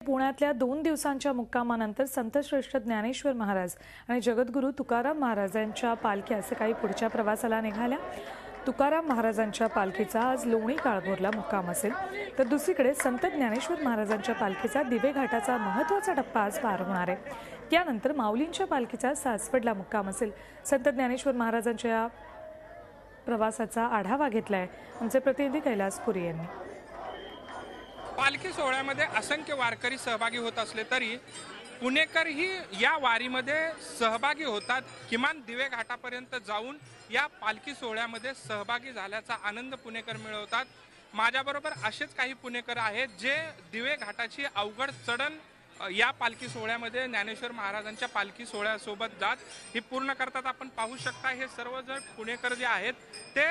पुण्यातल्या 2 दिवसांच्या मुक्कामानंतर संतश्रेष्ठ ज्ञानेश्वर महाराज आणि जगद्गुरू तुकाराम महाराजांच्या पालख्या सकाळी पुढच्या प्रवासाला निघाल्या। तुकाराम महाराजांच्या पालखीचा आज लोणी काळभोरला मुक्काम असेल, तर दुसरीकडे संत ज्ञानेश्वर महाराजांच्या पालखीचा दिवे घाटाचा महत्त्वाचा टप्पा आज पार होणार आहे। त्यानंतर माऊलींच्या पालखीचा सासवडला मुक्काम असेल। संत ज्ञानेश्वर महाराजांच्या प्रवासाचा आढावा घेतलाय आमचे प्रतिनिधी कैलास पुरी यांनी। पालखी सोहळ्यामध्ये असंख्य वारकरी सहभागी होत असले तरी पुणेकरही या वारीमध्ये सहभागी होतात। किमान दिवे घाटापर्यंत जाऊन या पालखी सोहळ्यामध्ये सहभागी झाल्याचा आनंद पुणेकर मिळवतात। माझ्याबरोबर असेच काही पुणेकर आहेत जे दिवे घाटाची अवघड चढण या पालखी सोहळ्यामध्ये ज्ञानेश्वर महाराजांच्या पालखी सोहळ्यासोबत जात ही पूर्ण करतात। आपण पाहू शकता हे सर्व जर पुणेकर जे आहेत ते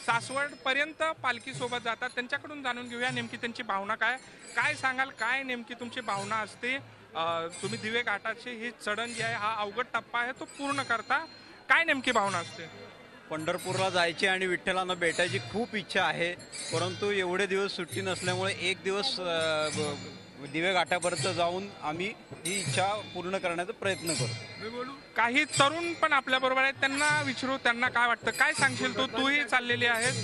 सासवड पर्यंत पालखी सोबत जातात। त्यांच्याकडून जाणून घेऊया नेमकी त्यांची भावना काय सांगाल, काय नेमकी तुमची भावना असते? तुम्ही दिवे घाटाची ही चढण जी आहे हा अवघड टप्पा आहे तो पूर्ण करता, काय नेमकी भावना असते? पंढरपूरला जायची आणि विठ्ठलांना भेटायची खूप इच्छा आहे, परंतु एवढे दिवस सुट्टी नसल्यामुळे एक दिवस दिवे घाटापर्यंत जाऊन आम्ही ही इच्छा पूर्ण करण्याचा प्रयत्न करू। काही तरुण पण आपल्या बरोबर आहेत, त्यांना विचारू त्यांना काय वाटतं, काय सांगशील? तूही चाललेली आहेस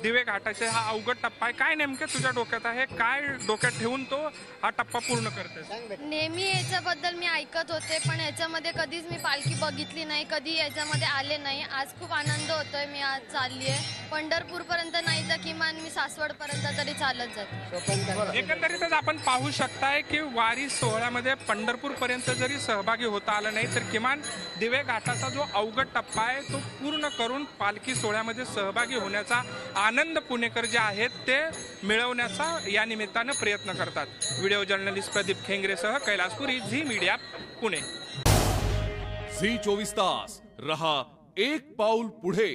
दिवे घाटाचे हा अवघड टप्पा आहे, काय नेमके तुझ्या डोक्यात आहे, काय डोक्यात ठेवून तो हा टप्पा पूर्ण करतेस? नेहमी याच्याबद्दल मी ऐकत होते, पण याच्यामध्ये कधीच मी पालखी बघितली नाही, कधी याच्यामध्ये आले नाही। आज खूप आनंद होतोय, मी आज चालली आहे पंढरपूर पर्यंत, नाही तर किमान मी सासवड पर्यंत तरी चालत जाते। एकंदरीतच आपण पाहू शकताय की वारी सोहळ्यामध्ये पंढरपूर पर्यंत जरी सहभागी होता आला नाही तर किमान दिवे घाटाचा जो अवघड टप्पा आहे तो पूर्ण करून पालखी सोहळ्यामध्ये सहभागी होण्याचा आनंद पुणेकर जे आहेत ते मिळवण्याचा या निमित्तानं प्रयत्न करतात। व्हिडिओ जर्नलिस्ट प्रदीप खेंगरेसह कैलास पुरी, झी मीडिया, पुणे। झी 24 तास रहा एक पाऊल पुढे।